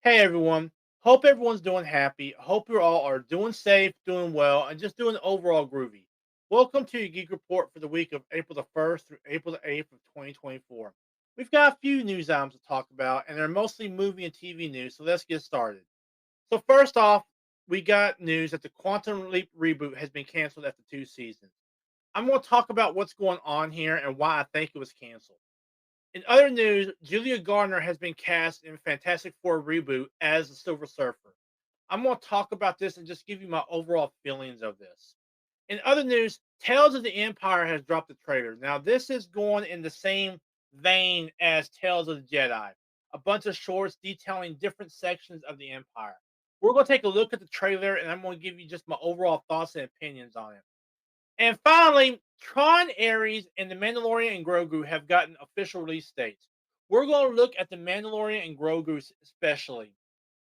Hey everyone. Hope everyone's doing happy. Hope you all are doing safe, doing well, and just doing overall groovy. Welcome to your Geek Report for the week of April the 1st through April the 8th of 2024. We've got a few news items to talk about, and they're mostly movie and TV news, so let's get started. So first off, we got news that the Quantum Leap reboot has been canceled after 2 seasons. I'm going to talk about what's going on here and why I think it was canceled. In other news, Julia Garner has been cast in Fantastic Four reboot as the Silver Surfer. I'm going to talk about this and just give you my overall feelings of this. In other news, Tales of the Empire has dropped a trailer. Now, this is going in the same vein as Tales of the Jedi, a bunch of shorts detailing different sections of the Empire. We're going to take a look at the trailer, and I'm going to give you just my overall thoughts and opinions on it. And finally, Tron Ares and The Mandalorian and Grogu have gotten official release dates. We're going to look at The Mandalorian and Grogu especially,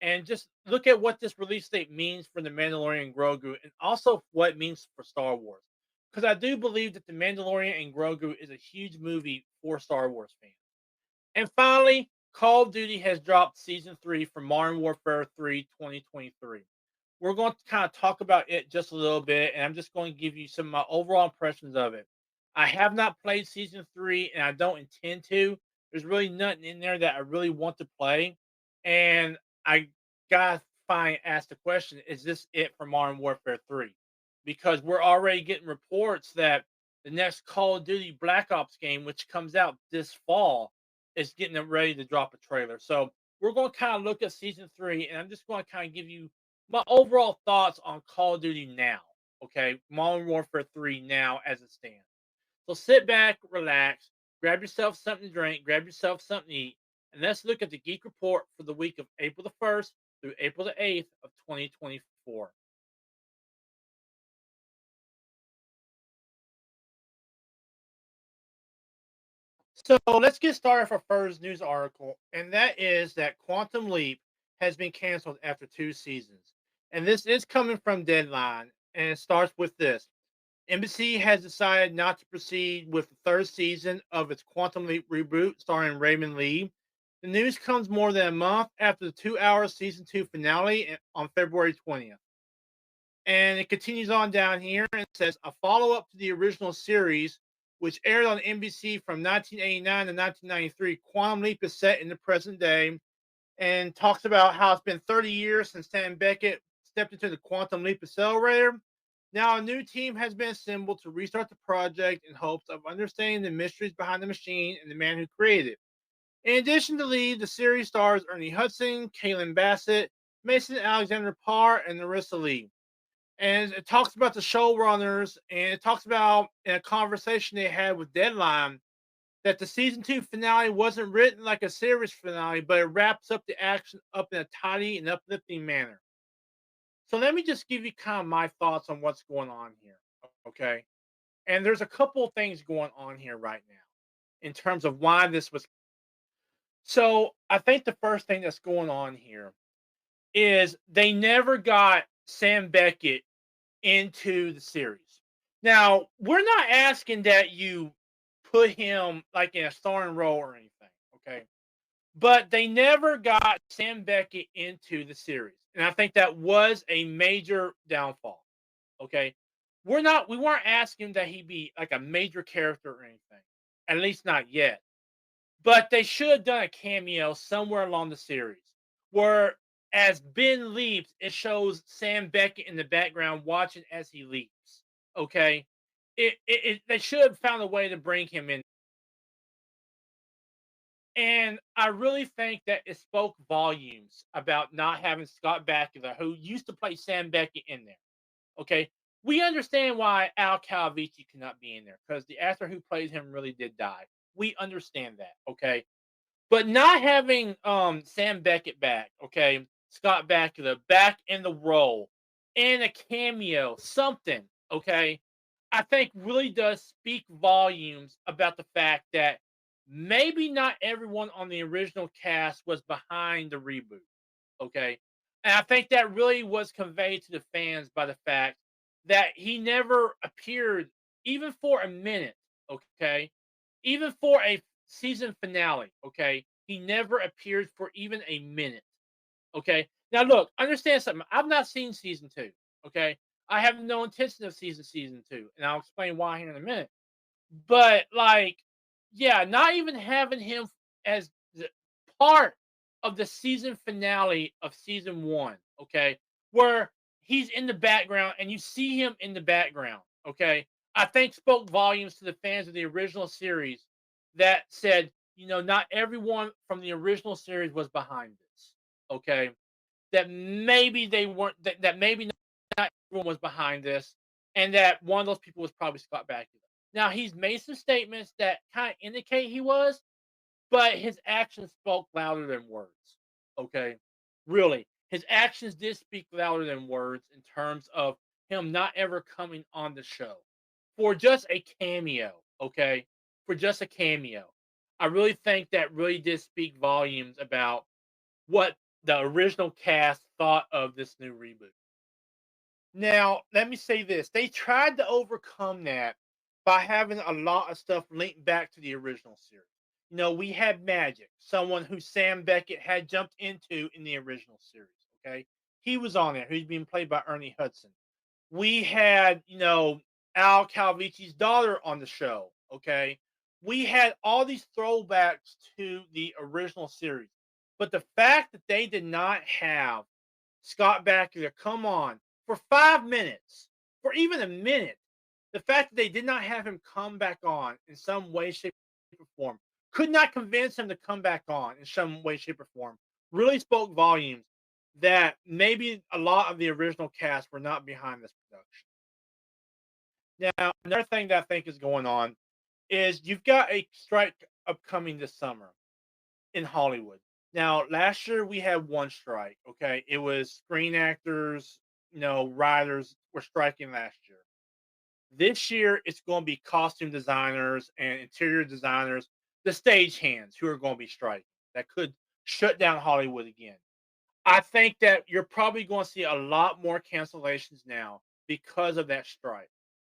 and just look at what this release date means for The Mandalorian and Grogu, and also what it means for Star Wars. Because I do believe that The Mandalorian and Grogu is a huge movie for Star Wars fans. And finally, Call of Duty has dropped Season 3 for Modern Warfare 3 2023. We're going to kind of talk about it just a little bit, and I'm just going to give you some of my overall impressions of it. I have not played Season 3, and I don't intend to. There's really nothing in there that I really want to play. And I got to ask the question, is this it for Modern Warfare 3? Because we're already getting reports that the next Call of Duty Black Ops game, which comes out this fall, is getting ready to drop a trailer. So we're going to kind of look at Season 3, and I'm just going to kind of give you my overall thoughts on Call of Duty now. Okay, Modern Warfare 3 now as it stands. So sit back, relax, grab yourself something to drink, grab yourself something to eat, and let's look at the Geek Report for the week of April the 1st through April the 8th of 2024. So let's get started for first news article, and that is that Quantum Leap has been canceled after 2 seasons. And this is coming from Deadline, and it starts with this. NBC has decided not to proceed with the third season of its Quantum Leap reboot starring Raymond Lee. The news comes more than a month after the 2 hour season 2 finale on February 20th. And it continues on down here and says a follow up to the original series, which aired on NBC from 1989 to 1993. Quantum Leap is set in the present day and talks about how it's been 30 years since Sam Beckett stepped into the Quantum Leap Accelerator. Now, a new team has been assembled to restart the project in hopes of understanding the mysteries behind the machine and the man who created it. In addition to Lee, the series stars Ernie Hudson, Kaylin Bassett, Mason Alexander Parr, and Narissa Lee. And it talks about the showrunners, and it talks about in a conversation they had with Deadline that the season 2 finale wasn't written like a series finale, but it wraps up the action up in a tidy and uplifting manner. So let me just give you kind of my thoughts on what's going on here. Okay. And there's a couple of things going on here right now in terms of why this was. So I think the first thing that's going on here is they never got Sam Beckett into the series. Now, we're not asking that you put him like in a starring role or anything, okay? But they never got Sam Beckett into the series. And I think that was a major downfall. Okay. We weren't asking that he be like a major character or anything. At least not yet. But they should have done a cameo somewhere along the series where as Ben leaps, it shows Sam Beckett in the background watching as he leaps. Okay. They should have found a way to bring him in. And I really think that it spoke volumes about not having Scott Bakula, who used to play Sam Beckett, in there. Okay. We understand why Al Calvici cannot be in there because the actor who played him really did die. We understand that. Okay. But not having Sam Beckett back, okay, Scott Bakula back in the role, in a cameo, something, okay, I think really does speak volumes about the fact that maybe not everyone on the original cast was behind the reboot, okay? And I think that really was conveyed to the fans by the fact that he never appeared even for a minute, okay? Even for a season finale, okay? He never appeared for even a minute. Okay. Now, look, understand something. I've not seen season two. Okay. I have no intention of season two, and I'll explain why here in a minute. But like, yeah, not even having him as the part of the season finale of season one, okay, where he's in the background and you see him in the background, okay, I think spoke volumes to the fans of the original series that said, not everyone from the original series was behind this, okay, that maybe they weren't, that maybe not everyone was behind this, and that one of those people was probably Scott Bakula. Now he's made some statements that kind of indicate he was, but his actions spoke louder than words. Okay, really, his actions did speak louder than words in terms of him not ever coming on the show for just a cameo. Okay, for just a cameo. I really think that really did speak volumes about what the original cast thought of this new reboot. Now, let me say this. They tried to overcome that by having a lot of stuff linked back to the original series. We had Magic, someone who Sam Beckett had jumped into in the original series. Okay. He was on there, who's being played by Ernie Hudson. We had, Al Calvici's daughter on the show. Okay. We had all these throwbacks to the original series. But the fact that they did not have Scott Bakula come on for 5 minutes, for even a minute, the fact that they did not have him come back on in some way, shape, or form, could not convince him to come back on in some way, shape, or form, really spoke volumes that maybe a lot of the original cast were not behind this production. Now, another thing that I think is going on is you've got a strike upcoming this summer in Hollywood. Now, last year we had one strike. Okay, it was screen actors, writers were striking last year. This year, it's going to be costume designers and interior designers, the stagehands who are going to be striking. That could shut down Hollywood again. I think that you're probably going to see a lot more cancellations now because of that strike.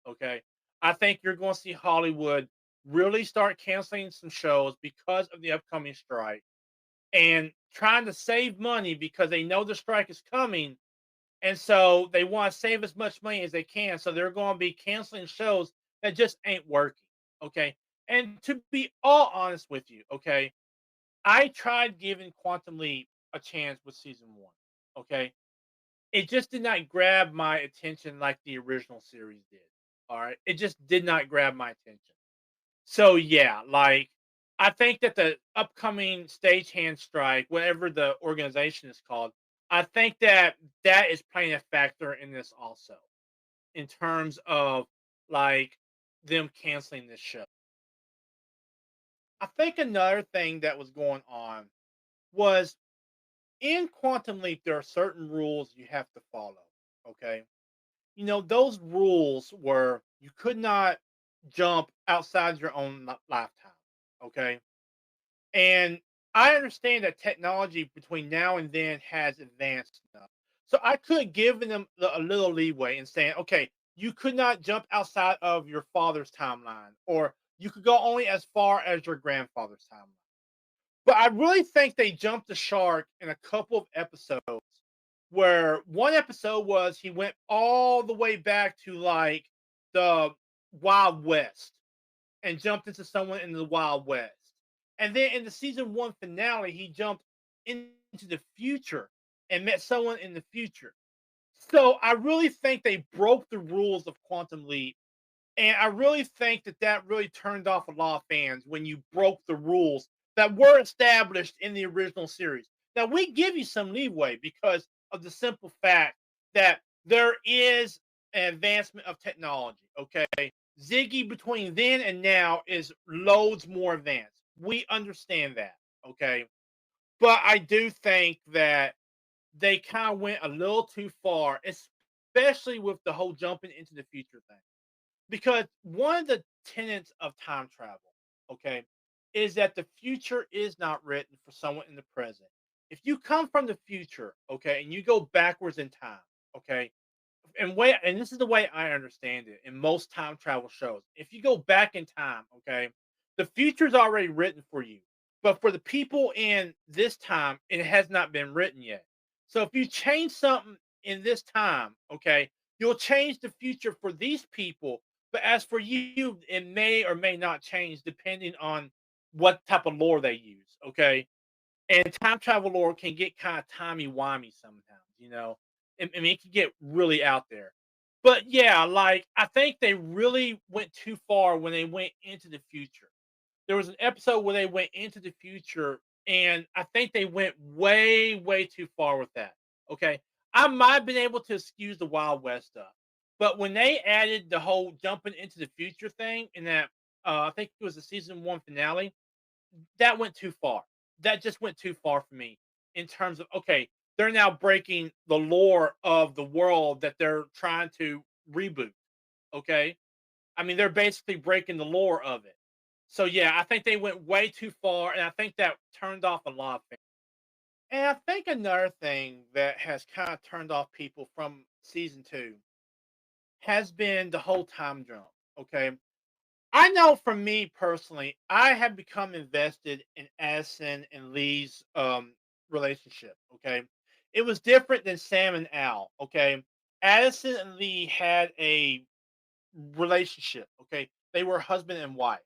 Okay, I think you're going to see Hollywood really start canceling some shows because of the upcoming strike and trying to save money because they know the strike is coming. And so they want to save as much money as they can. So they're going to be canceling shows that just ain't working. Okay. And to be all honest with you, okay, I tried giving Quantum Leap a chance with season one. Okay. It just did not grab my attention like the original series did. All right. It just did not grab my attention. So yeah, like I think that the upcoming stagehand strike, whatever the organization is called, I think that that is playing a factor in this also, in terms of like them canceling this show. I think another thing that was going on was in Quantum Leap, there are certain rules you have to follow. Okay. Those rules were you could not jump outside your own lifetime. Okay. And I understand that technology between now and then has advanced enough. So I could have given them a little leeway in saying, okay, you could not jump outside of your father's timeline, or you could go only as far as your grandfather's timeline. But I really think they jumped the shark in a couple of episodes where one episode was he went all the way back to like the Wild West and jumped into someone in the Wild West. And then in the season one finale, he jumped into the future and met someone in the future. So I really think they broke the rules of Quantum Leap. And I really think that that really turned off a lot of fans when you broke the rules that were established in the original series. Now, we give you some leeway because of the simple fact that there is an advancement of technology. Okay. Ziggy between then and now is loads more advanced. We understand that. Okay. But I do think that they kind of went a little too far, especially with the whole jumping into the future thing. Because one of the tenets of time travel, okay, is that the future is not written for someone in the present. If you come from the future, okay, and you go backwards in time, okay, and this is the way I understand it in most time travel shows. If you go back in time, okay, the future is already written for you. But for the people in this time, it has not been written yet. So if you change something in this time, okay, you'll change the future for these people. But as for you, it may or may not change depending on what type of lore they use. Okay. And time travel lore can get kind of timey-wimey sometimes. I mean, it can get really out there. But yeah, like I think they really went too far when they went into the future. There was an episode where they went into the future, and I think they went way, way too far with that. Okay. I might have been able to excuse the Wild West stuff. But when they added the whole jumping into the future thing in that I think it was the season one finale, that went too far. That just went too far for me in terms of okay, they're now breaking the lore of the world that they're trying to reboot. Okay, I mean they're basically breaking the lore of it. So yeah, I think they went way too far, and I think that turned off a lot of fans. And I think another thing that has kind of turned off people from season two has been the whole time jump. Okay, I know for me personally, I have become invested in Addison and Lee's relationship. Okay. It was different than Sam and Al. Okay. Addison and Lee had a relationship. Okay. They were husband and wife.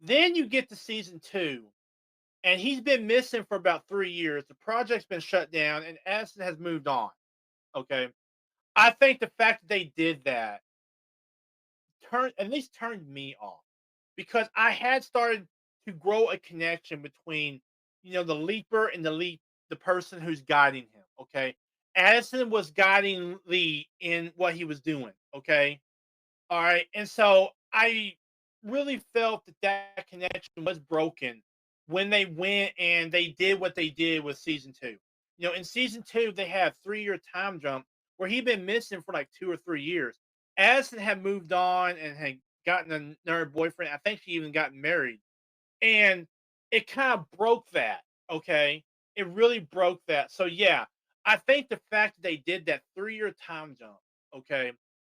Then you get to season two, and he's been missing for about 3 years. The project's been shut down, and Addison has moved on. Okay. I think the fact that they did that turned me off because I had started to grow a connection between the leaper and the person who's guiding him. Okay, Addison was guiding Lee in what he was doing. Okay, all right, and so I really felt that that connection was broken when they went and they did what they did with season two. In season two, they had 3 year time jump where he'd been missing for like 2 or 3 years. Addison had moved on and had gotten another boyfriend. I think she even got married. And it kind of broke that. Okay. It really broke that. So, yeah, I think the fact that they did that 3 year time jump, okay,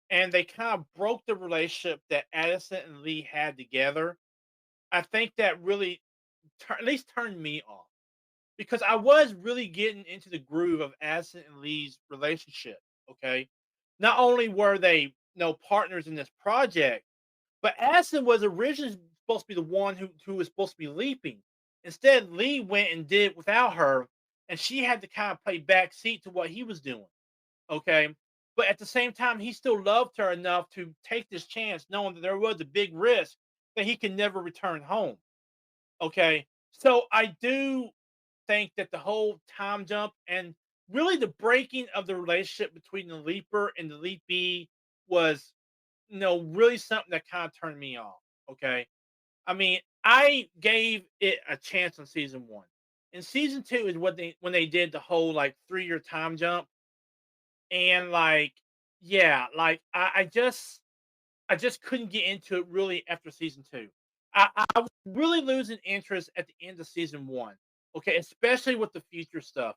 and they kind of broke the relationship that Addison and Lee had together, I think that really at least turned me off because I was really getting into the groove of Addison and Lee's relationship. Okay. Not only were they partners in this project, but Addison was originally supposed to be the one who was supposed to be leaping. Instead, Lee went and did it without her, and she had to kind of play backseat to what he was doing. Okay. But at the same time, he still loved her enough to take this chance, knowing that there was a big risk that he can never return home. Okay. So I do think that the whole time jump and really the breaking of the relationship between the leaper and the leapee was really something that kind of turned me off. Okay. I mean, I gave it a chance on season one. And season two is what they when they did the whole like 3 year time jump. And like, yeah, like I just couldn't get into it really after season two. I was really losing interest at the end of season one. Okay, especially with the future stuff.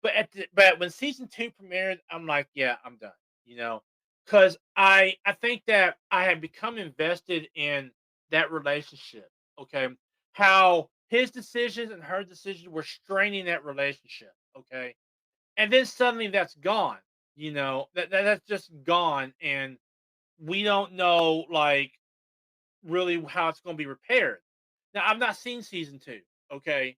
But when season two premiered, I'm like, yeah, I'm done. You know, because I think that I had become invested in that relationship. Okay, how his decisions and her decisions were straining that relationship. Okay, and then suddenly that's gone. That's just gone, and we don't know like really how it's going to be repaired. Now I've not seen season two, okay,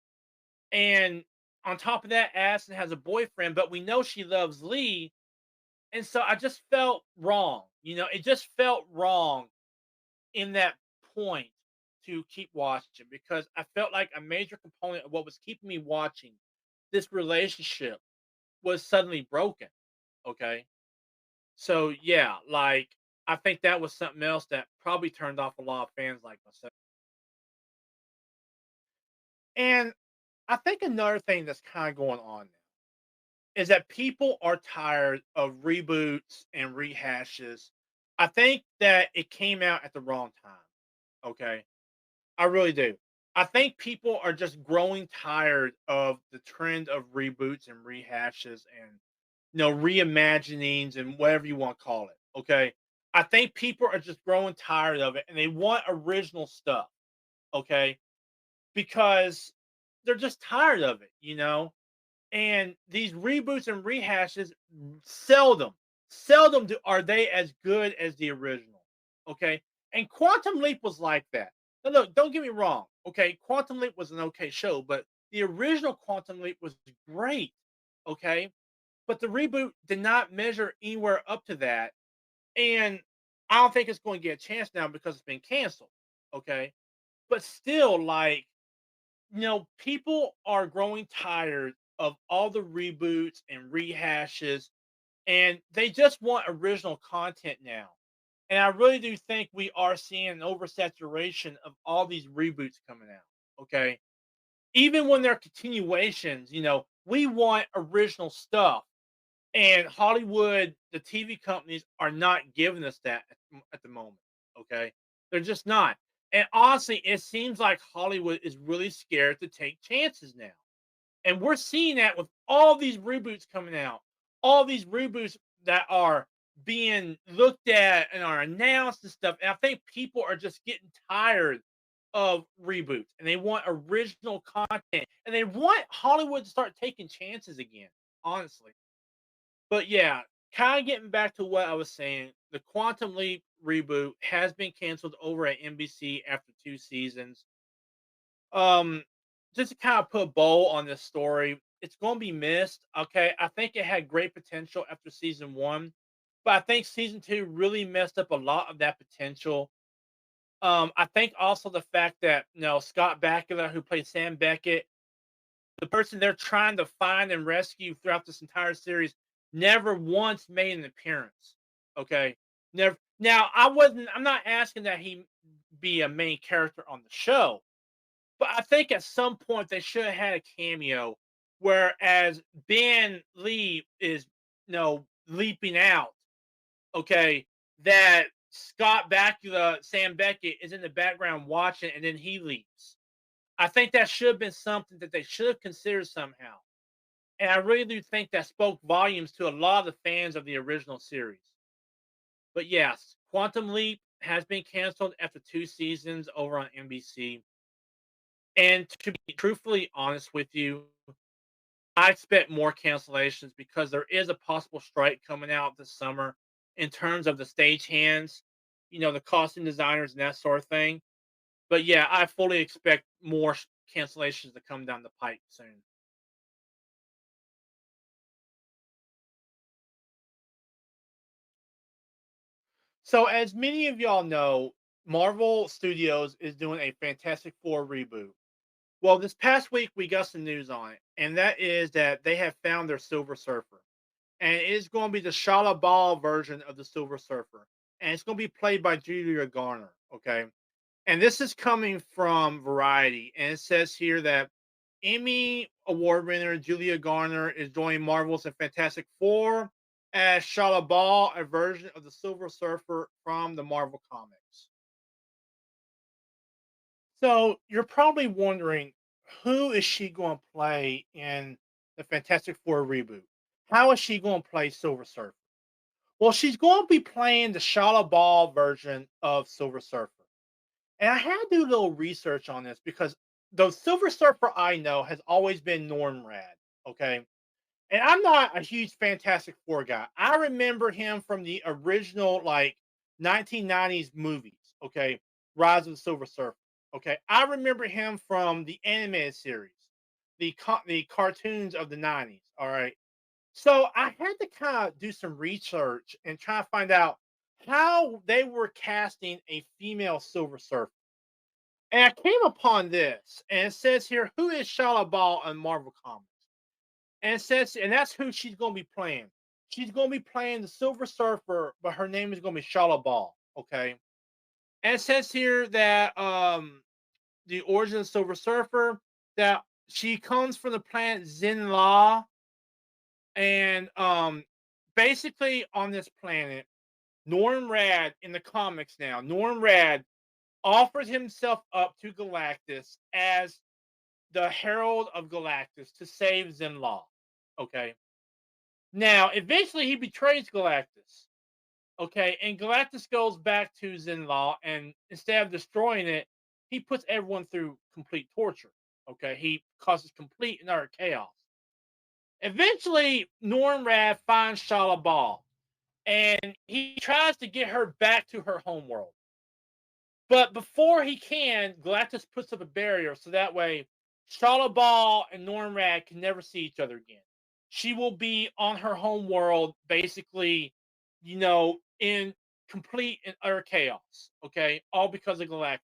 and on top of that, Addison has a boyfriend, but we know she loves Lee, and so I just felt wrong. It just felt wrong in that point to keep watching because I felt like a major component of what was keeping me watching this relationship was suddenly broken. Okay, so yeah, like I think that was something else that probably turned off a lot of fans like myself. And I think another thing that's kind of going on now is that people are tired of reboots and rehashes. I think that it came out at the wrong time. Okay. I really do. I think people are just growing tired of the trend of reboots and rehashes and reimaginings and whatever you want to call it. Okay. I think people are just growing tired of it and they want original stuff. Okay. Because they're just tired of it. And these reboots and rehashes seldom, seldom are they as good as the original. Okay. And Quantum Leap was like that. Now, look, don't get me wrong. Okay. Quantum Leap was an okay show, but the original Quantum Leap was great. Okay. But the reboot did not measure anywhere up to that. And I don't think it's going to get a chance now because it's been canceled. Okay. But still, like, people are growing tired of all the reboots and rehashes, and they just want original content now. And I really do think we are seeing an oversaturation of all these reboots coming out. Okay. Even when they're continuations, we want original stuff. And Hollywood, the TV companies are not giving us that at the moment. Okay. They're just not. And honestly, it seems like Hollywood is really scared to take chances now. And we're seeing that with all these reboots coming out, all these reboots that are being looked at and are announced and stuff. And I think people are just getting tired of reboots and they want original content and they want Hollywood to start taking chances again, honestly. But yeah, kind of getting back to what I was saying, the Quantum Leap reboot has been canceled over at NBC after 2 seasons. Um, just to kind of put a bow on this story, it's going to be missed. Okay, I think it had great potential after season one, but I think season two really messed up a lot of that potential. I think also the fact that Scott Bakula, who played Sam Beckett, the person they're trying to find and rescue throughout this entire series, never once made an appearance. Okay, never. Now I'm not asking that he be a main character on the show, but I think at some point they should have had a cameo. Whereas Ben Lee is, leaping out. Okay, that Scott Bakula, Sam Beckett, is in the background watching, and then he leaps. I think that should have been something that they should have considered somehow. And I really do think that spoke volumes to a lot of the fans of the original series. But yes, Quantum Leap has been canceled after 2 seasons over on NBC. And to be truthfully honest with you, I expect more cancellations because there is a possible strike coming out this summer in terms of the stagehands, the costume designers and that sort of thing. But yeah, I fully expect more cancellations to come down the pipe soon. So, as many of y'all know, Marvel Studios is doing a Fantastic Four reboot. Well, this past week we got some news on it, and that is that they have found their Silver Surfer, and it is going to be the Shala Ball version of the Silver Surfer, and it's going to be played by Julia Garner. Okay, and this is coming from Variety, and it says here that Emmy Award winner Julia Garner is joining Marvel's Fantastic Four as Shala Ball, a version of the Silver Surfer from the Marvel Comics. So you're probably wondering, who is she going to play in the Fantastic Four reboot? How is she going to play Silver Surfer? Well, she's going to be playing the Shala Ball version of Silver Surfer. And I had to do a little research on this because the Silver Surfer I know has always been Norm Rad. Okay. And I'm not a huge Fantastic Four guy. I remember him from the original, like, 1990s movies. Okay. Rise of the Silver Surfer. Okay. I remember him from the animated series, the cartoons of the 90s. All right. So I had to kind of do some research and try to find out how they were casting a female Silver Surfer. And I came upon this, and it says here, who is Shala Ball in Marvel Comics? And it says, and that's who she's going to be playing. She's going to be playing the Silver Surfer, but her name is going to be Shala Ball. Okay. And it says here that the origin of Silver Surfer, that she comes from the planet Zinla, and basically on this planet, Norm Rad in the comics now, Norm Rad offers himself up to Galactus as the Herald of Galactus to save Zinla. Okay. Now, eventually he betrays Galactus. Okay. And Galactus goes back to Zinla, and instead of destroying it, he puts everyone through complete torture. Okay. He causes complete and utter chaos. Eventually, Norm Rad finds Shala Ball, and he tries to get her back to her homeworld. But before he can, Galactus puts up a barrier so that way Shala Ball and Norm Rad can never see each other again. She will be on her home world, basically, in complete and utter chaos. Okay, all because of Galactus.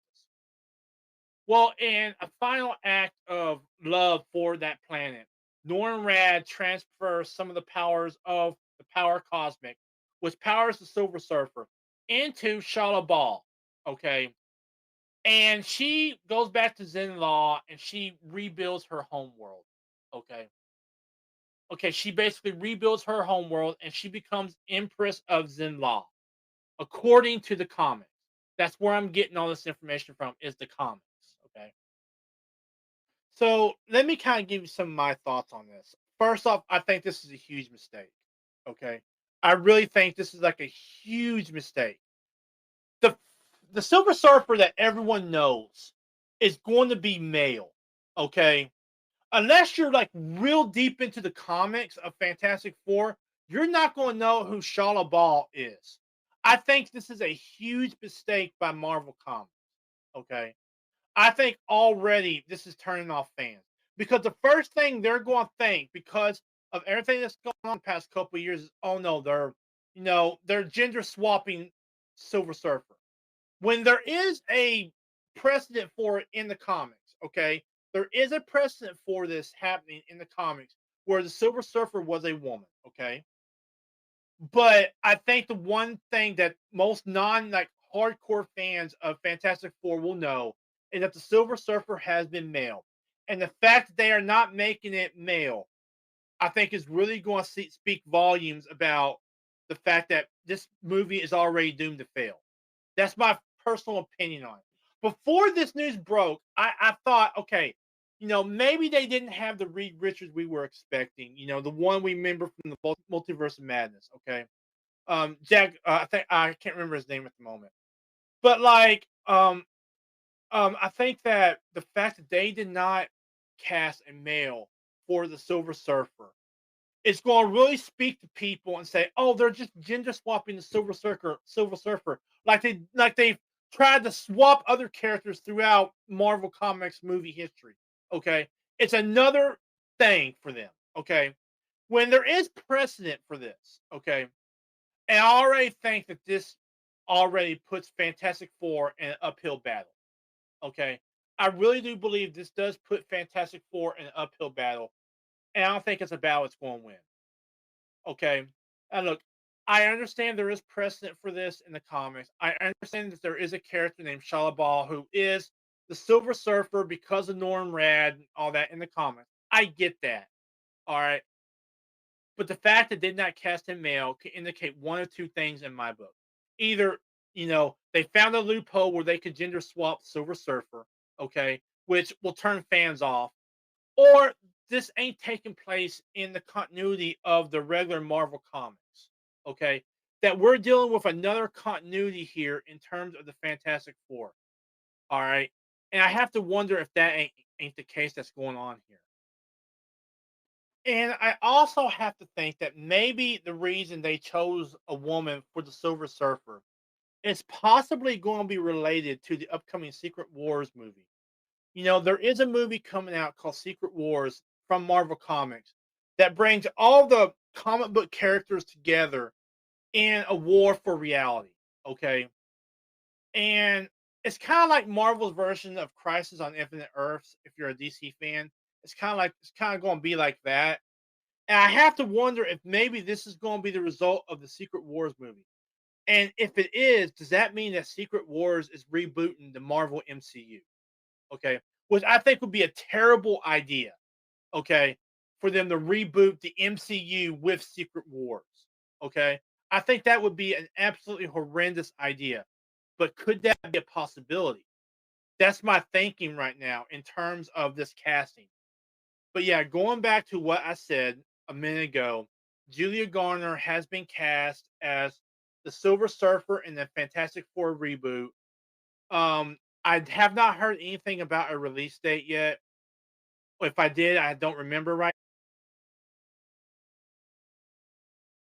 Well, in a final act of love for that planet, Norm Rad transfers some of the powers of the Power Cosmic, which powers the Silver Surfer, into Shala Ball. Okay, and she goes back to Zen Law and she rebuilds her home world. Okay. Okay. She basically rebuilds her home world and she becomes Empress of Zen Law, according to the comics. That's where I'm getting all this information from, is the comics. Okay. So let me kind of give you some of my thoughts on this. First off, I think this is a huge mistake. Okay. I really think this is like a huge mistake. The the Silver Surfer that everyone knows is going to be male. Okay. Unless you're like real deep into the comics of Fantastic Four, you're not going to know who Shala Ball is. I think this is a huge mistake by Marvel Comics. Okay. I think already this is turning off fans because the first thing they're going to think, because of everything that's going on the past couple of years, is, oh no, they're gender swapping Silver Surfer. When there is a precedent for it in the comics, okay? There is a precedent for this happening in the comics where the Silver Surfer was a woman, okay? But I think the one thing that most non like hardcore fans of Fantastic Four will know is that the Silver Surfer has been male. And the fact that they are not making it male, I think is really going to speak volumes about the fact that this movie is already doomed to fail. That's my personal opinion on it. Before this news broke, I thought, okay, maybe they didn't have the Reed Richards we were expecting. The one we remember from the Multiverse of Madness. Okay, Jack. I think I can't remember his name at the moment, but like, I think that the fact that they did not cast a male for the Silver Surfer, it's going to really speak to people and say, "Oh, they're just gender swapping the Silver Surfer, like they've tried to swap other characters throughout Marvel Comics movie history." Okay, it's another thing for them. Okay, when there is precedent for this. Okay, and I already think that this already puts Fantastic Four in an uphill battle. Okay, I really do believe this does put Fantastic Four in an uphill battle, and I don't think it's a battle it's going to win. Okay. And look, I understand there is precedent for this in the comics. I understand that there is a character named Shalabal who is the Silver Surfer because of Norm Rad and all that in the comics. I get that. All right. But the fact that they did not cast him male can indicate one or two things in my book. Either, they found a loophole where they could gender swap Silver Surfer, okay, which will turn fans off, or this ain't taking place in the continuity of the regular Marvel comics. Okay, that we're dealing with another continuity here in terms of the Fantastic Four. All right, and I have to wonder if that ain't the case that's going on here. And I also have to think that maybe the reason they chose a woman for the Silver Surfer is possibly going to be related to the upcoming Secret Wars movie. There is a movie coming out called Secret Wars from Marvel Comics that brings all the comic book characters together in a war for reality. Okay. And it's kind of like Marvel's version of Crisis on Infinite Earths, if you're a DC fan. It's kind of going to be like that. And I have to wonder if maybe this is going to be the result of the Secret Wars movie. And if it is, does that mean that Secret Wars is rebooting the Marvel MCU? Okay, which I think would be a terrible idea, okay, for them to reboot the MCU with Secret Wars. Okay, I think that would be an absolutely horrendous idea. But could that be a possibility? That's my thinking right now in terms of this casting. But yeah, going back to what I said a minute ago, Julia Garner has been cast as the Silver Surfer in the Fantastic Four reboot. I have not heard anything about a release date yet. If I did, I don't remember right.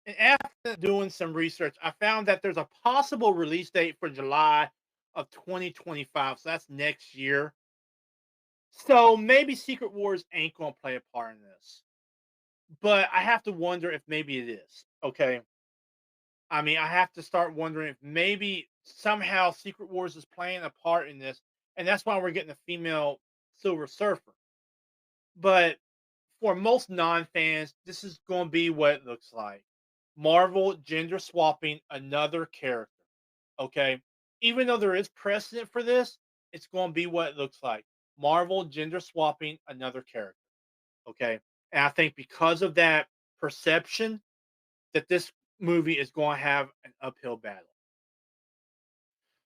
And after doing some research, I found that there's a possible release date for July of 2025. So that's next year. So maybe Secret Wars ain't gonna play a part in this. But I have to wonder if maybe it is. Okay. I mean, I have to start wondering if maybe somehow Secret Wars is playing a part in this, and that's why we're getting a female Silver Surfer. But for most non-fans, this is going to be what it looks like. Marvel gender swapping another character. Okay. Even though there is precedent for this, it's going to be what it looks like. Marvel gender swapping another character. Okay. And I think because of that perception, that this movie is going to have an uphill battle.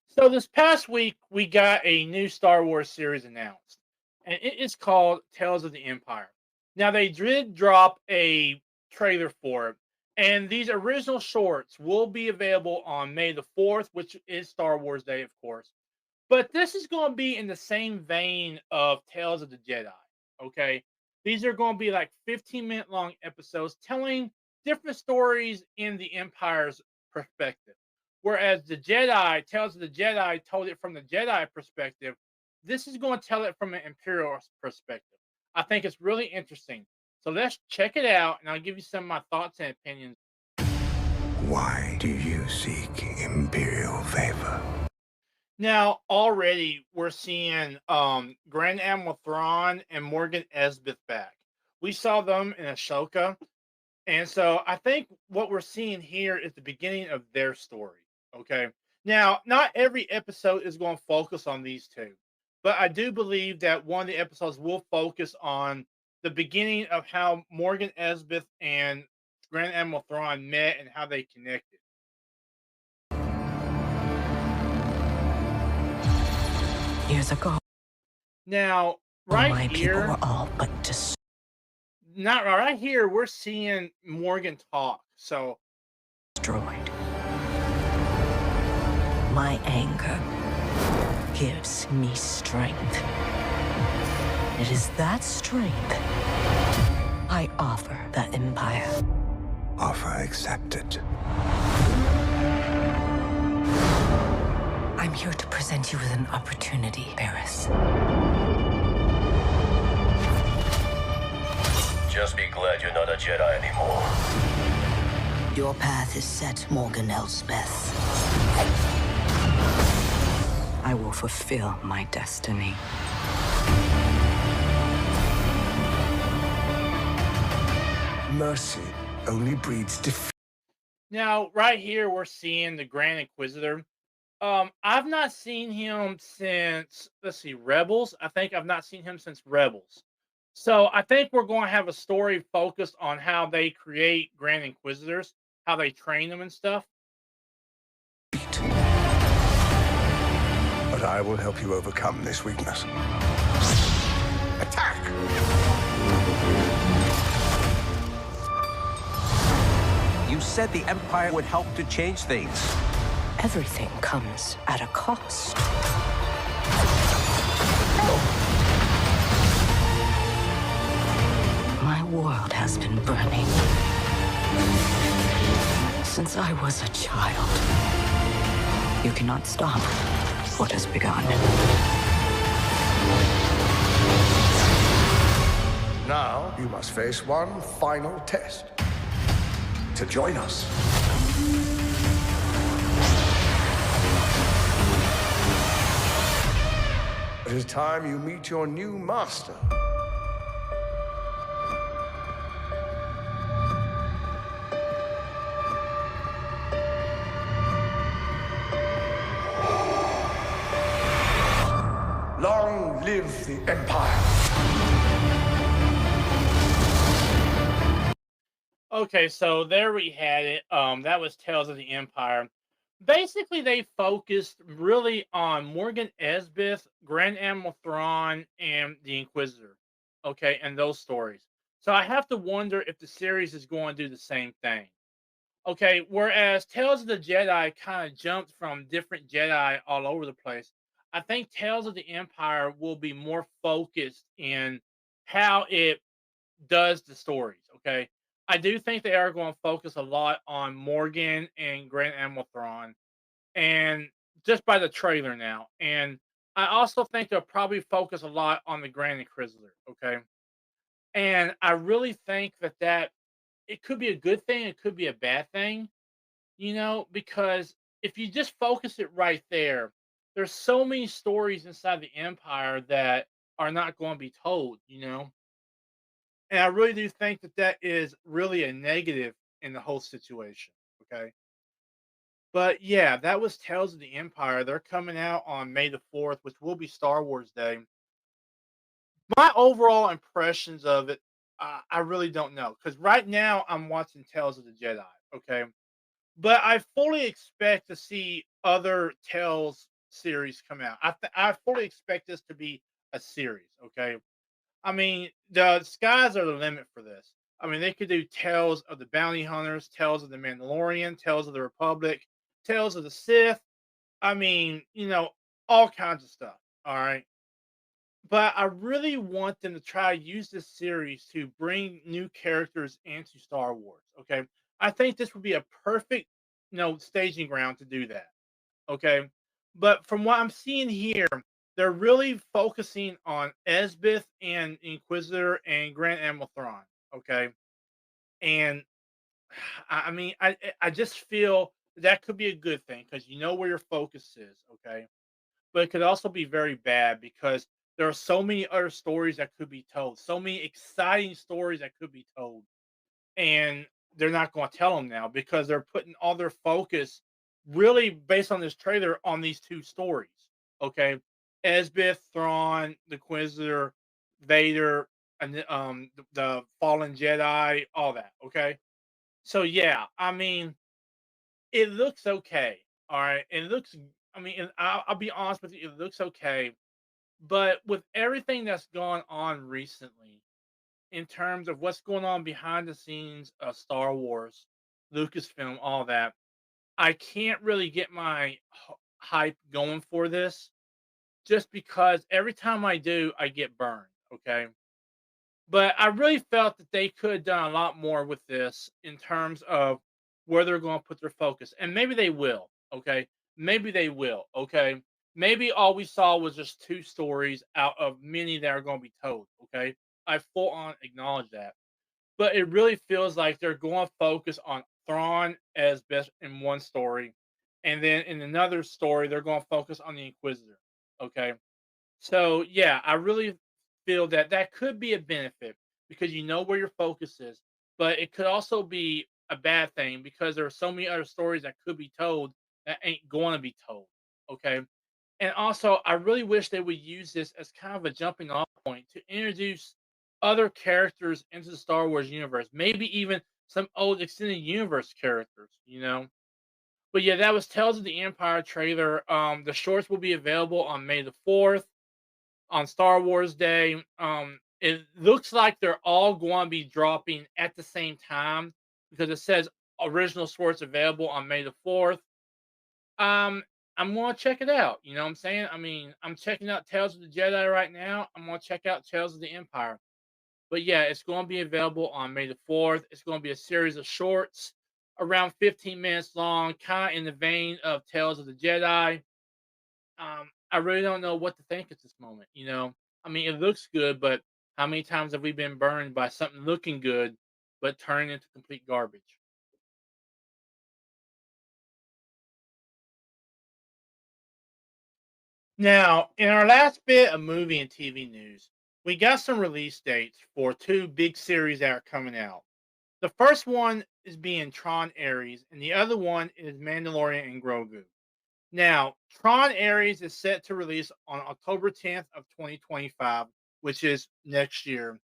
So this past week, we got a new Star Wars series announced, and it is called Tales of the Empire. Now they did drop a trailer for it, and these original shorts will be available on May the 4th, which is Star Wars Day, of course. But this is going to be in the same vein of Tales of the Jedi. Okay. These are going to be like 15-minute long episodes telling different stories in the Empire's perspective. Whereas the Jedi, Tales of the Jedi, told it from the Jedi perspective, this is going to tell it from an Imperial perspective. I think it's really interesting. So let's check it out, and I'll give you some of my thoughts and opinions. Why do you seek imperial favor? Now, already we're seeing Grand Admiral Thrawn and Morgan Elsbeth back. We saw them in Ashoka, and so I think what we're seeing here is the beginning of their story. Okay. Now, not every episode is going to focus on these two, but I do believe that one of the episodes will focus on the beginning of how Morgan Elsbeth and Grand Admiral Thrawn met and how they connected. Years ago, Now, all right my people here, were all but not right here, we're seeing Morgan talk. So destroyed. My anger gives me strength. It is that strength I offer the Empire. Offer accepted. I'm here to present you with an opportunity, Paris. Just be glad you're not a Jedi anymore. Your path is set, Morgan Elsbeth. I will fulfill my destiny. Mercy only breeds defeat. now, right here, we're seeing the Grand Inquisitor. I've not seen him since, let's see, Rebels. I think I've not seen him since Rebels. So I think we're going to have a story focused on how they create Grand Inquisitors, how they train them and stuff. But I will help you overcome this weakness. Attack! You said the Empire would help to change things. Everything comes at a cost. My world has been burning since I was a child. You cannot stop what has begun. Now you must face one final test. To join us. It is time you meet your new master. Long live the Empire. Okay, so there we had it. That was Tales of the Empire. Basically, they focused really on Morgan Elsbeth, Grand Admiral Thrawn, and the Inquisitor. Okay, and those stories. So I have to wonder if the series is going to do the same thing. Okay, whereas Tales of the Jedi kind of jumped from different Jedi all over the place, I think Tales of the Empire will be more focused in how it does the stories. Okay, I do think they are going to focus a lot on Morgan and Grand Admiral Thrawn, and just by the trailer now. And I also think they'll probably focus a lot on the Grand Inquisitor. Okay, and I really think that it could be a good thing, it could be a bad thing, because if you just focus it right there, there's so many stories inside the Empire that are not going to be told. And I really do think that is really a negative in the whole situation. Okay. But yeah, that was Tales of the Empire. They're coming out on May the 4th, which will be Star Wars Day. My overall impressions of it, I really don't know. Because right now I'm watching Tales of the Jedi. Okay. But I fully expect to see other Tales series come out. I fully expect this to be a series. Okay. I mean, the skies are the limit for this. I mean, they could do Tales of the Bounty Hunters, Tales of the Mandalorian, Tales of the Republic, Tales of the Sith. I mean, all kinds of stuff. All right. But I really want them to try to use this series to bring new characters into Star Wars. Okay. I think this would be a perfect, staging ground to do that. Okay. But from what I'm seeing here, they're really focusing on Esbith and Inquisitor and Grand Admiral Thrawn. Okay. And I mean, I just feel that could be a good thing because you know where your focus is. Okay. But it could also be very bad because there are so many other stories that could be told, so many exciting stories that could be told, and they're not going to tell them now because they're putting all their focus, really based on this trailer, on these two stories. Okay, Esbith, Thrawn, the Inquisitor, Vader, and the fallen Jedi, all that. Okay, so yeah, I mean, it looks okay. All right, it looks. I mean, I'll be honest with you, it looks okay. But with everything that's gone on recently, in terms of what's going on behind the scenes of Star Wars, Lucasfilm, all that, I can't really get my hype going for this just because every time I do, I get burned. Okay. But I really felt that they could have done a lot more with this in terms of where they're going to put their focus. And maybe they will. Okay. Maybe they will. Okay. Maybe all we saw was just two stories out of many that are going to be told. Okay. I full on acknowledge that. But it really feels like they're going to focus on Thrawn as best in one story. And then in another story, they're going to focus on the Inquisitor. Okay. So yeah, I really feel that that could be a benefit because you know where your focus is, but it could also be a bad thing because there are so many other stories that could be told that ain't going to be told. Okay. And also, I really wish they would use this as kind of a jumping off point to introduce other characters into the Star Wars universe, maybe even some old extended universe characters. But yeah, that was Tales of the Empire trailer. The shorts will be available on May the 4th on Star Wars Day. It looks like they're all going to be dropping at the same time because it says original source available on May the 4th. Um, I'm going to check it out. You know what I'm saying? I mean, I'm checking out Tales of the Jedi right now. I'm going to check out Tales of the Empire. But yeah, it's going to be available on May the 4th. It's going to be a series of shorts around 15 minutes long, kind of in the vein of Tales of the Jedi. I really don't know what to think at this moment. I mean, it looks good, but how many times have we been burned by something looking good but turning into complete garbage? Now, in our last bit of movie and TV news, we got some release dates for two big series that are coming out. The first one is being Tron Ares, and the other one is Mandalorian and Grogu. Now, Tron Ares is set to release on October 10th of 2025, which is next year.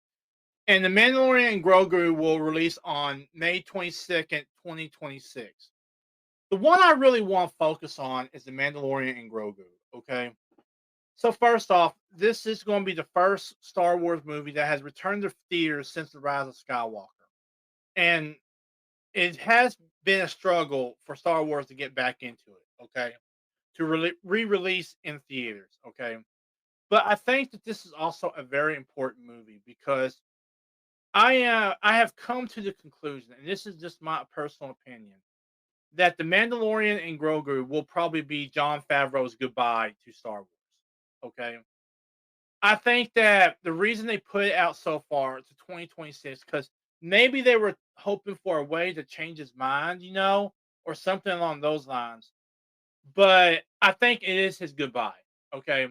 And The Mandalorian and Grogu will release on May 22nd, 2026. The one I really want to focus on is The Mandalorian and Grogu, okay? So first off, this is going to be the first Star Wars movie that has returned to theaters since The Rise of Skywalker. And it has been a struggle for Star Wars to get back into it, okay? To re-release in theaters, okay? But I think that this is also a very important movie because I have come to the conclusion, and this is just my personal opinion, that the Mandalorian and Grogu will probably be Jon Favreau's goodbye to Star Wars. Okay, I think that the reason they put it out so far to 2026 because maybe they were hoping for a way to change his mind, or something along those lines. But I think it is his goodbye. Okay.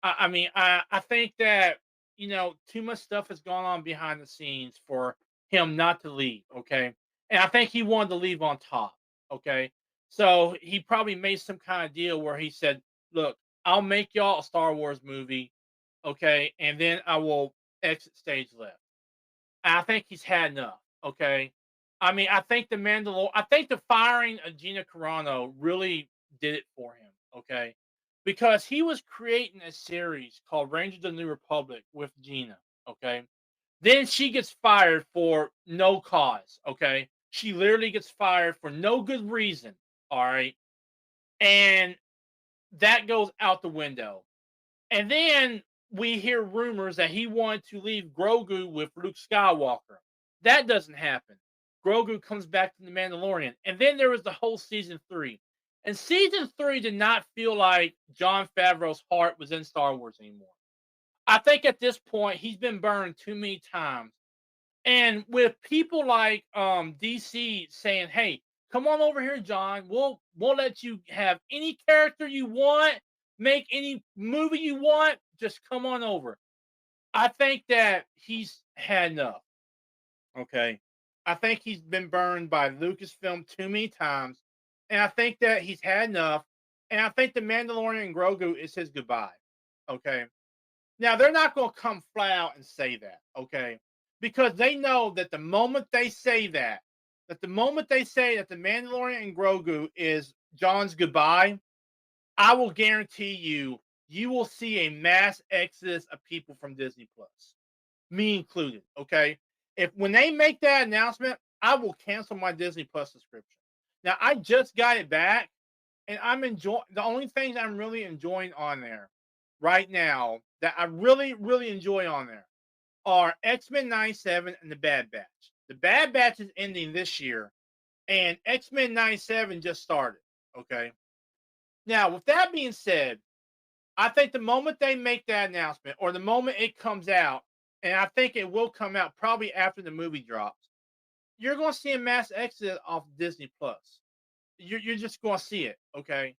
I mean, I think that, too much stuff has gone on behind the scenes for him not to leave. Okay. And I think he wanted to leave on top. Okay. So he probably made some kind of deal where he said, look, I'll make y'all a Star Wars movie. Okay. And then I will exit stage left. I think he's had enough. Okay. I mean, I think the firing of Gina Carano really did it for him. Okay. Because he was creating a series called Rangers of the New Republic with Gina. Okay. Then she gets fired for no cause. Okay. She literally gets fired for no good reason. All right. And that goes out the window. And then we hear rumors that he wanted to leave Grogu with Luke Skywalker. That doesn't happen. Grogu comes back to the Mandalorian. And then there was the whole season 3. And season 3 did not feel like Jon Favreau's heart was in Star Wars anymore. I think at this point he's been burned too many times. And with people like DC saying, "Hey, come on over here, John. We'll let you have any character you want, make any movie you want. Just come on over." I think that he's had enough. Okay, I think he's been burned by Lucasfilm too many times, and I think that he's had enough. And I think the Mandalorian and Grogu is his goodbye. Okay, now they're not going to come flat out and say that, okay? Because they know that the moment they say that the moment they say that the Mandalorian and Grogu is John's goodbye, I will guarantee you will see a mass exodus of people from Disney Plus, me included, okay? If when they make that announcement, I will cancel my Disney Plus subscription. Now, I just got it back and I'm enjoying the only things I'm really enjoying on there right now that I really, really enjoy on there are X-Men 97 and the Bad Batch. The Bad Batch is ending this year, and X-Men 97 just started. Okay. Now, with that being said, I think the moment they make that announcement or the moment it comes out, and I think it will come out probably after the movie drops, you're going to see a mass exit off Disney Plus. You're just going to see it. Okay.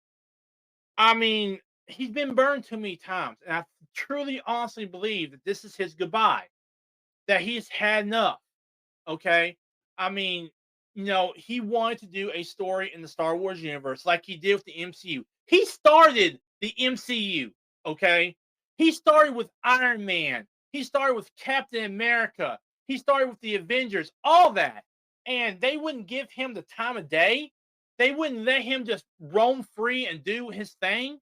I mean, he's been burned too many times, and I truly, honestly believe that this is his goodbye. That he's had enough. Okay, I mean, he wanted to do a story in the Star Wars universe like he did with the MCU. He started the MCU. Okay, he started with Iron Man. He started with Captain America. He started with the Avengers. All that, and they wouldn't give him the time of day. They wouldn't let him just roam free and do his thing.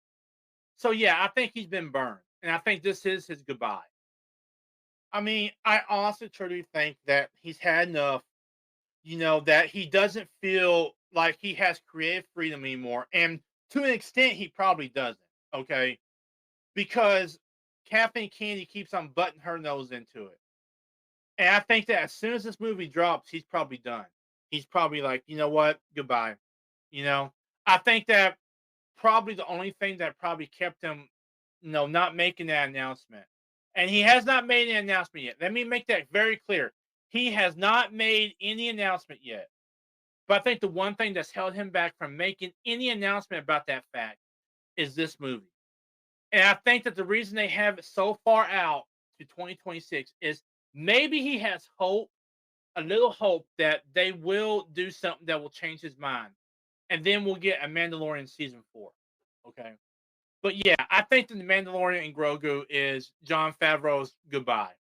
So yeah, I think he's been burned, and I think this is his goodbye. I mean, I honestly truly think that he's had enough. That he doesn't feel like he has creative freedom anymore, and to an extent, he probably doesn't. Okay, because Kathleen Kennedy keeps on butting her nose into it, and I think that as soon as this movie drops, he's probably done. He's probably like, you know what, goodbye. You know, I think that probably the only thing that probably kept him, not making that announcement. And he has not made an announcement yet. Let me make that very clear. He has not made any announcement yet. But I think the one thing that's held him back from making any announcement about that fact is this movie. And I think that the reason they have it so far out to 2026 is maybe he has hope, a little hope that they will do something that will change his mind. And then we'll get a Mandalorian season 4. Okay. But yeah, I think that the Mandalorian and Grogu is Jon Favreau's goodbye.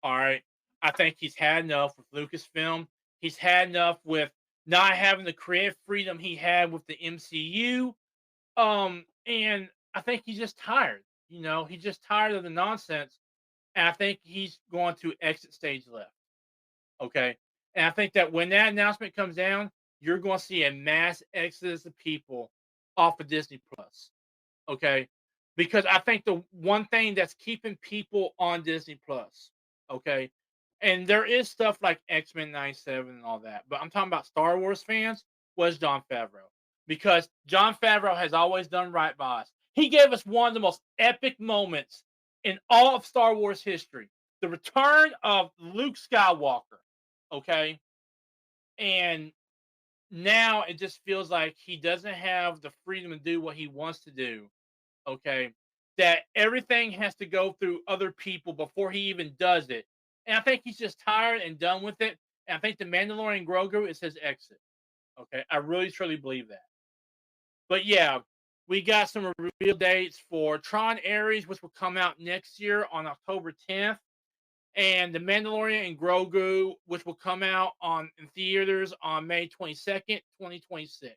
All right. I think he's had enough with Lucasfilm. He's had enough with not having the creative freedom he had with the MCU. And I think he's just tired. He's just tired of the nonsense. And I think he's going to exit stage left. Okay. And I think that when that announcement comes down, you're going to see a mass exodus of people off of Disney Plus. Okay. Because I think the one thing that's keeping people on Disney Plus, okay, And there is stuff like X-Men 97 and all that, but I'm talking about Star Wars fans was Jon Favreau, because Jon Favreau has always done right by us. He gave us one of the most epic moments in all of Star Wars history, the return of Luke Skywalker. Okay, and now it just feels like he doesn't have the freedom to do what he wants to do. Okay, that everything has to go through other people before he even does it. And I think he's just tired and done with it. And I think the Mandalorian Grogu is his exit. Okay, I really truly believe that. But yeah, we got some reveal dates for Tron Ares, which will come out next year on October 10th, and The Mandalorian and Grogu, which will come out on in theaters on May 22nd, 2026.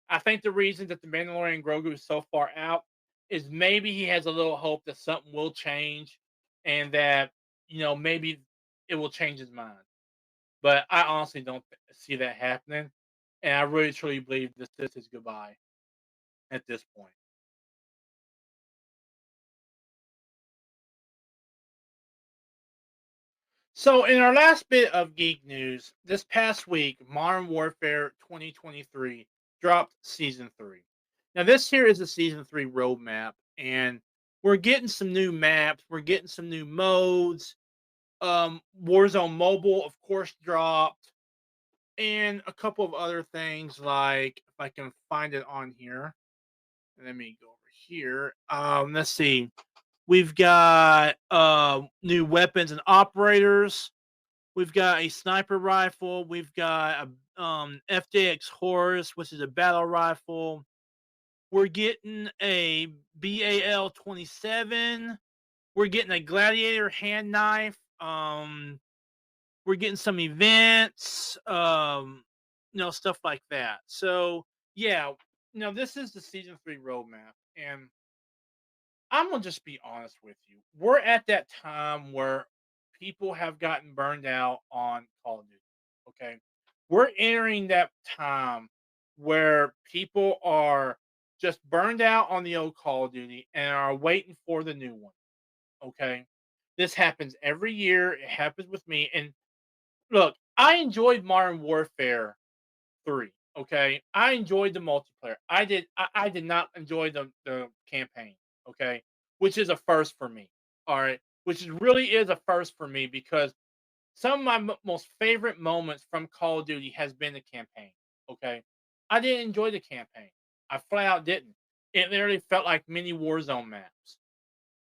I think the reason that The Mandalorian and Grogu is so far out is maybe he has a little hope that something will change and that, maybe it will change his mind. But I honestly don't see that happening. And I really truly believe this is his goodbye at this point. So, in our last bit of geek news, this past week, Modern Warfare 2023 dropped season 3. Now, this here is a season 3 roadmap, and we're getting some new maps, we're getting some new modes. Warzone Mobile, of course, dropped, and a couple of other things, like if I can find it on here. Let me go over here. Let's see. We've got new weapons and operators. We've got a sniper rifle. We've got a FJX Horse, which is a battle rifle. We're getting a BAL 27. We're getting a gladiator hand knife. We're getting some events. Stuff like that. So yeah, this is the season 3 roadmap, and I'm gonna just be honest with you. We're at that time where people have gotten burned out on Call of Duty. Okay. We're entering that time where people are just burned out on the old Call of Duty and are waiting for the new one. Okay. This happens every year. It happens with me. And look, I enjoyed Modern Warfare 3. Okay. I enjoyed the multiplayer. I did not enjoy the campaign. Okay. Which is a first for me. All right. Which really is a first for me, because some of my most favorite moments from Call of Duty has been the campaign. Okay. I didn't enjoy the campaign. I flat out didn't. It literally felt like mini Warzone maps.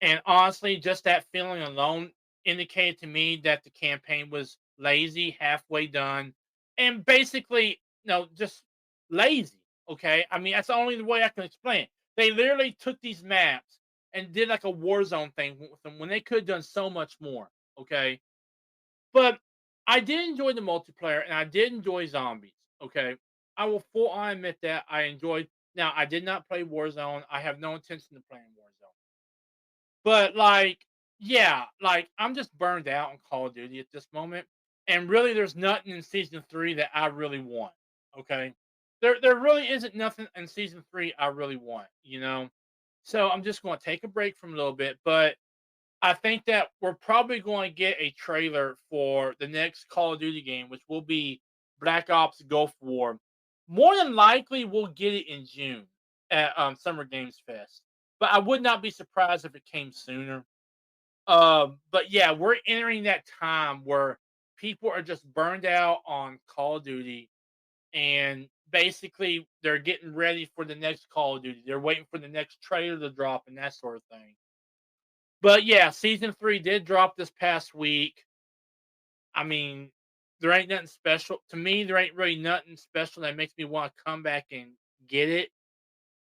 And honestly, just that feeling alone indicated to me that the campaign was lazy, halfway done, and basically, just lazy. Okay. I mean, that's the only way I can explain it. They literally took these maps and did like a Warzone thing with them when they could have done so much more. Okay. But I did enjoy the multiplayer and I did enjoy zombies. Okay. I will full on admit that I enjoyed. Now, I did not play Warzone. I have no intention of playing Warzone. But like, yeah, like I'm just burned out on Call of Duty at this moment. And really there's nothing in season 3 that I really want. Okay. There really isn't nothing in season 3 I really want. So I'm just gonna take a break from a little bit, but I think that we're probably going to get a trailer for the next Call of Duty game, which will be Black Ops Gulf War. More than likely, we'll get it in June at Summer Games Fest. But I would not be surprised if it came sooner. But yeah, we're entering that time where people are just burned out on Call of Duty, and basically they're getting ready for the next Call of Duty. They're waiting for the next trailer to drop and that sort of thing. But yeah, season 3 did drop this past week. I mean, there ain't nothing special to me. There ain't really nothing special that makes me want to come back and get it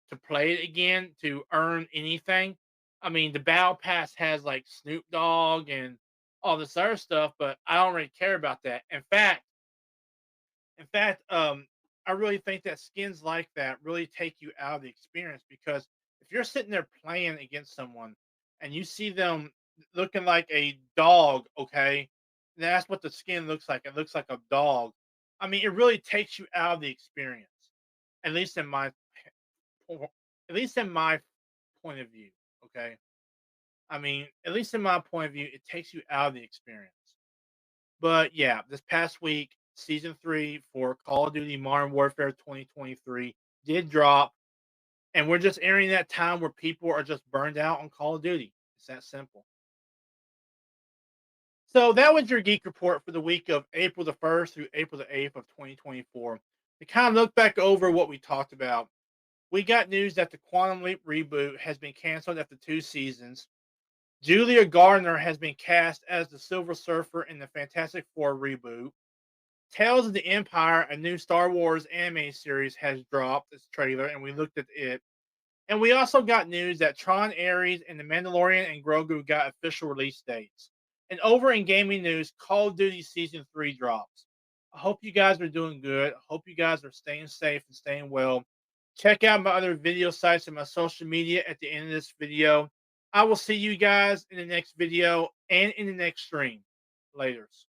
to play it again to earn anything. I mean, the Battle Pass has like Snoop Dogg and all this other stuff, but I don't really care about that. In fact, I really think that skins like that really take you out of the experience, because if you're sitting there playing against someone and you see them looking like a dog, okay, that's what the skin looks like. It looks like a dog. I mean, it really takes you out of the experience. At least in my, at least in my point of view. Okay, I mean, at least in my point of view, it takes you out of the experience. But yeah, this past week, season 3 for Call of Duty Modern Warfare 2023 did drop, and we're just entering that time where people are just burned out on Call of Duty. It's that simple. So that was your Geek Report for the week of April the 1st through April the 8th of 2024. To kind of look back over what we talked about, we got news that the Quantum Leap reboot has been canceled after 2 seasons. Julia Gardner has been cast as the Silver Surfer in the Fantastic Four reboot. Tales of the Empire, a new Star Wars anime series, has dropped its trailer, and we looked at it. And we also got news that Tron Ares and The Mandalorian and Grogu got official release dates. And over in gaming news, Call of Duty Season 3 drops. I hope you guys are doing good. I hope you guys are staying safe and staying well. Check out my other video sites and my social media at the end of this video. I will see you guys in the next video and in the next stream. Laters.